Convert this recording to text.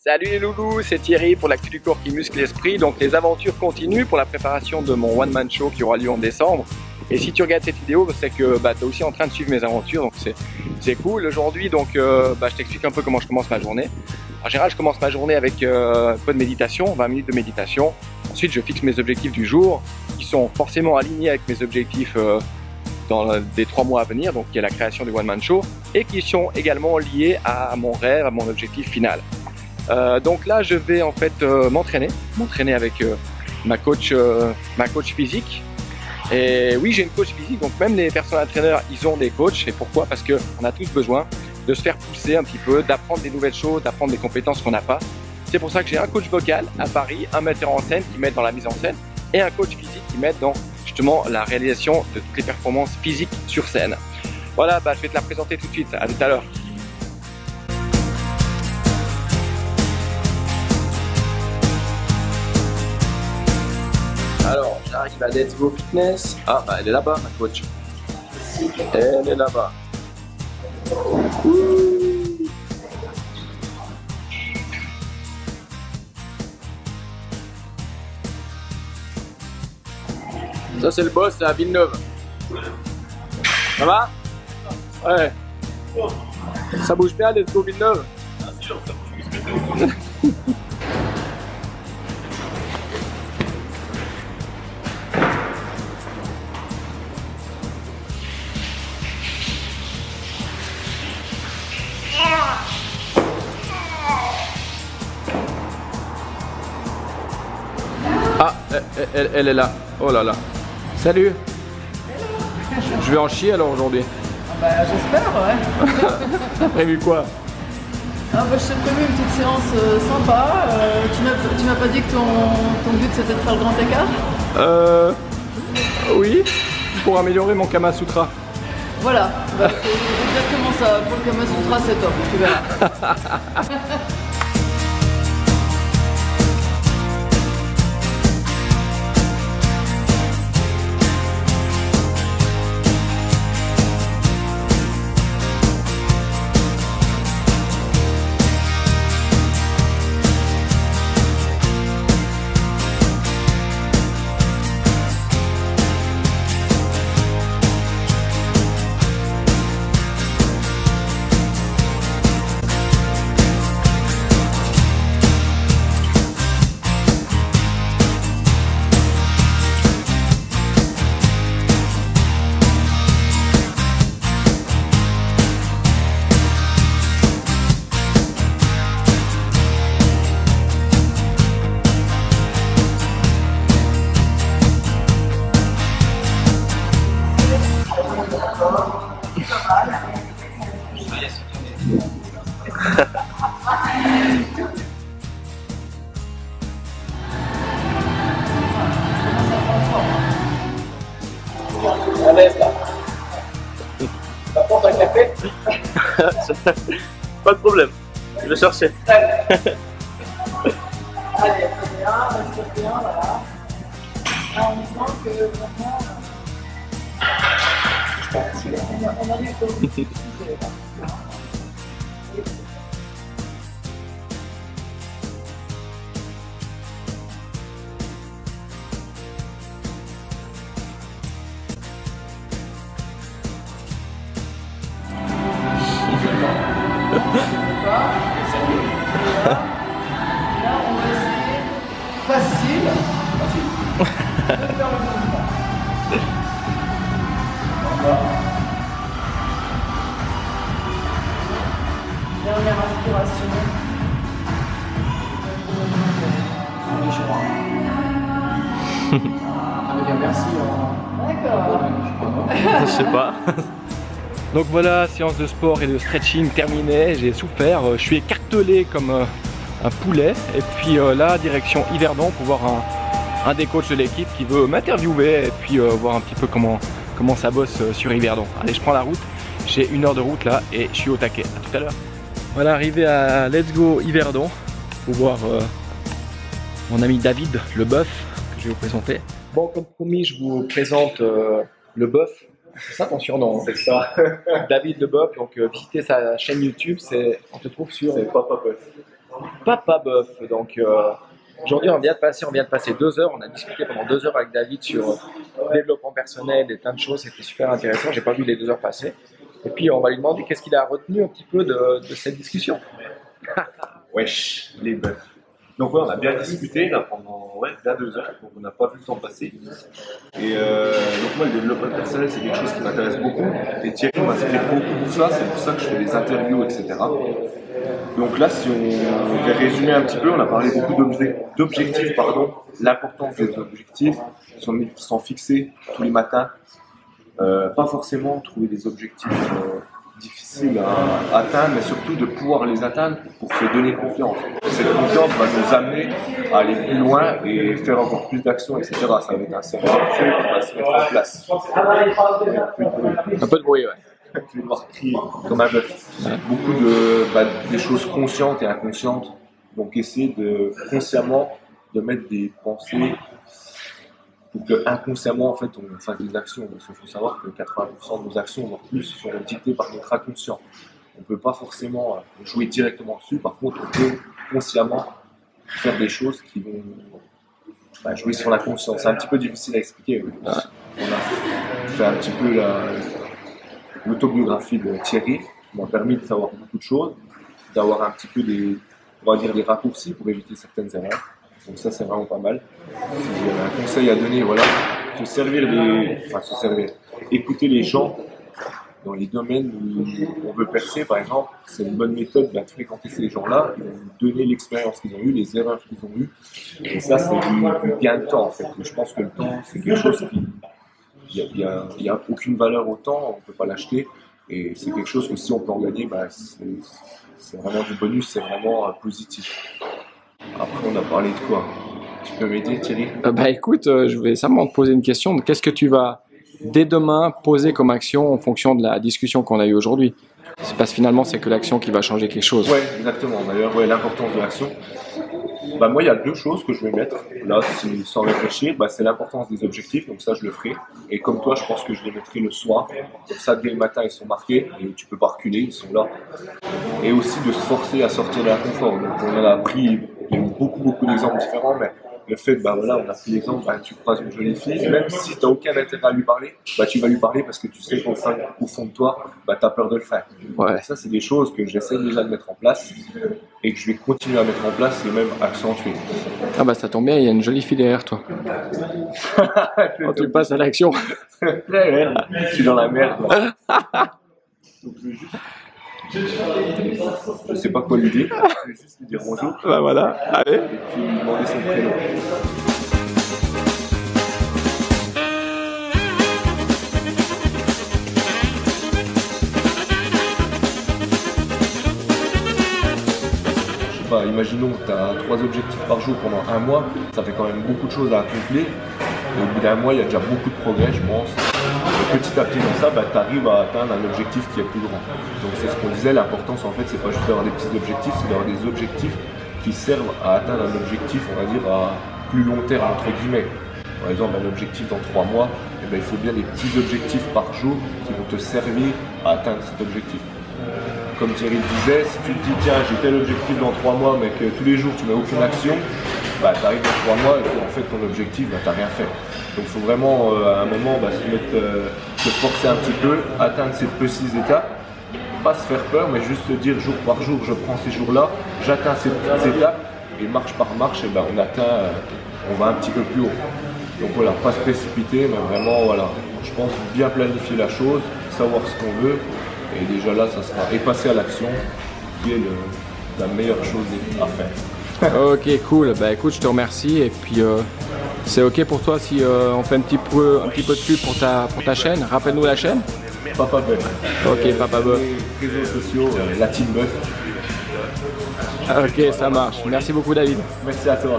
Salut les loulous, c'est Thierry pour l'actu du corps qui muscle l'esprit. Donc les aventures continuent pour la préparation de mon one man show qui aura lieu en décembre. Et si tu regardes cette vidéo, c'est que tu es aussi en train de suivre mes aventures, donc c'est cool. Aujourd'hui, donc je t'explique un peu comment je commence ma journée. En général, je commence ma journée avec un peu de méditation, 20 minutes de méditation. Ensuite, je fixe mes objectifs du jour, qui sont forcément alignés avec mes objectifs dans les 3 mois à venir, donc qui est la création du one man show, et qui sont également liés à mon rêve, à mon objectif final. Donc là, je vais en fait m'entraîner avec ma coach physique. Et oui, j'ai une coach physique, donc même les personal trainers, ils ont des coachs. Et pourquoi? Parce qu'on a tous besoin de se faire pousser un petit peu, d'apprendre des nouvelles choses, d'apprendre des compétences qu'on n'a pas. C'est pour ça que j'ai un coach vocal à Paris, un metteur en scène qui m'aide dans la mise en scène et un coach physique qui m'aide dans justement la réalisation de toutes les performances physiques sur scène. Voilà, je vais te la présenter tout de suite. À tout à l'heure. Alors, j'arrive à Let's Go Fitness. Ah, elle est là-bas, ma coach. Elle est là-bas. Ça, c'est le boss, c'est à Villeneuve. Ça va? Ouais. Ça bouge bien, Let's Go Villeneuve? Bien sûr, ça bouge. Ah, elle est là. Oh là là. Salut. Je vais en chier alors aujourd'hui. J'espère, ouais. T'as prévu quoi? Je t'ai prévu une petite séance sympa. Tu m'as pas dit que ton but c'était de faire le grand écart? Oui, pour améliorer mon Kama Sutra. Voilà, c'est exactement ça. Pour le Kama Sutra, c'est top, tu verras. T'apportes un café? Pas de problème, je vais chercher. Allez, c'est bien, respire bien, voilà. Là, on sent que vraiment, on a du temps. Là, on va essayer facile de faire le mouvement. Dernière inspiration. Merci. D'accord. Je sais pas. Donc voilà, séance de sport et de stretching terminée, j'ai souffert, je suis écartelé comme un poulet. Et puis là, direction Yverdon pour voir un des coachs de l'équipe qui veut m'interviewer et puis voir un petit peu comment ça bosse sur Yverdon. Allez, je prends la route, j'ai 1 heure de route là et je suis au taquet. À tout à l'heure. Voilà, arrivé à Let's Go Yverdon pour voir mon ami David le bœuf que je vais vous présenter. Bon, comme promis, je vous présente le bœuf. C'est ça ton surnom, c'est ça. David Leboeuf, donc visitez sa chaîne YouTube, on te trouve sur Papa Bœuf. Papa Boeuf. Donc aujourd'hui on vient de passer 2 heures. On a discuté pendant 2 heures avec David sur développement personnel et plein de choses. C'était super intéressant. J'ai pas vu les 2 heures passer. Et puis on va lui demander qu'est-ce qu'il a retenu un petit peu de cette discussion. Wesh, les bœufs. Donc ouais, on a bien discuté là pendant bien 2 heures, donc on n'a pas vu le temps passer. Et donc moi le développement personnel c'est quelque chose qui m'intéresse beaucoup. Et Thierry m'inspire beaucoup de ça, c'est pour ça que je fais des interviews, etc. Donc là si on devait résumer un petit peu, on a parlé beaucoup d'objectifs, l'importance des objectifs, s'en fixer tous les matins. Pas forcément trouver des objectifs difficiles à atteindre, mais surtout de pouvoir les atteindre pour se donner confiance. Cette confiance va nous amener à aller plus loin et faire encore plus d'actions, etc. Ça va être un cercle qui va se mettre en place. Un peu de bruit, ouais. Tu vas devoir crier comme un bœuf. Beaucoup des choses conscientes et inconscientes. Donc essayer de consciemment de mettre des pensées pour que inconsciemment en fait on fasse des actions, parce qu'il faut savoir que 80% de nos actions voire plus sont dictées par notre inconscient. On ne peut pas forcément jouer directement dessus, par contre on peut consciemment faire des choses qui vont jouer sur la conscience. C'est un petit peu difficile à expliquer. On a fait un petit peu l'autobiographie de Thierry, qui m'a permis de savoir beaucoup de choses, d'avoir un petit peu des raccourcis pour éviter certaines erreurs. Donc ça c'est vraiment pas mal. Si j'ai un conseil à donner, voilà, écouter les gens dans les domaines où on veut percer, par exemple, c'est une bonne méthode de fréquenter ces gens-là, ils vont nous donner l'expérience qu'ils ont eue, les erreurs qu'ils ont eues, et ça c'est du gain de temps en fait. Je pense que le temps c'est quelque chose il n'y a aucune valeur au temps, on ne peut pas l'acheter, et c'est quelque chose que si on peut en gagner, c'est vraiment du bonus, c'est vraiment positif. Après, on a parlé de quoi? Tu peux m'aider, Thierry? Écoute, je vais simplement te poser une question. Qu'est-ce que tu vas, dès demain, poser comme action en fonction de la discussion qu'on a eue aujourd'hui? C'est parce que finalement, c'est que l'action qui va changer quelque chose. Oui, exactement. D'ailleurs, l'importance de l'action. Moi, il y a 2 choses que je vais mettre, là, sans réfléchir. C'est l'importance des objectifs, donc ça, je le ferai. Et comme toi, je pense que je les mettrai le soir. Comme ça, dès le matin, ils sont marqués et tu peux pas reculer, ils sont là. Et aussi de se forcer à sortir de l'inconfort. Donc, on en a pris beaucoup d'exemples différents, mais le fait, on a pris l'exemple, tu croises une jolie fille, même si tu n'as aucun intérêt à lui parler, tu vas lui parler parce que tu sais qu'au fond de toi, tu as peur de le faire. Ouais. Ça, c'est des choses que j'essaie déjà de mettre en place et que je vais continuer à mettre en place et même accentuer. Ça tombe bien, il y a une jolie fille derrière toi. Quand tu passes à l'action. Je suis dans la merde. Donc, je sais pas quoi lui dire, je vais juste lui dire bonjour. Voilà, allez. Et puis lui demander son prénom. Je sais pas, imaginons que tu as 3 objectifs par jour pendant 1 mois, ça fait quand même beaucoup de choses à accomplir. Et au bout d'un mois, il y a déjà beaucoup de progrès, je pense. Et petit à petit comme ça, tu arrives à atteindre un objectif qui est plus grand. Donc c'est ce qu'on disait, l'importance en fait, c'est pas juste d'avoir des petits objectifs, c'est d'avoir des objectifs qui servent à atteindre un objectif, on va dire, à plus long terme, entre guillemets. Par exemple, un objectif dans 3 mois, il faut bien des petits objectifs par jour qui vont te servir à atteindre cet objectif. Comme Thierry le disait, si tu te dis tiens j'ai tel objectif dans 3 mois mais que tous les jours tu mets aucune action, tu arrives dans 3 mois et puis en fait ton objectif tu n'as rien fait. Donc il faut vraiment à un moment se forcer un petit peu, atteindre ces petites étapes, pas se faire peur mais juste se dire jour par jour je prends ces jours-là, j'atteins ces petites étapes et marche par marche on va un petit peu plus haut. Donc voilà, pas se précipiter mais vraiment je pense bien planifier la chose, savoir ce qu'on veut. Et déjà là, ça sera et passer à l'action qui est la meilleure chose à faire. Ok, cool. Écoute, je te remercie. Et puis, c'est ok pour toi si on fait un petit peu de pub pour ta chaîne? Rappelle-nous la chaîne. Papa Boeuf. Ok, Papa Boeuf. Les réseaux sociaux, la team Boeuf. Ok, ça marche. Merci beaucoup, David. Merci à toi.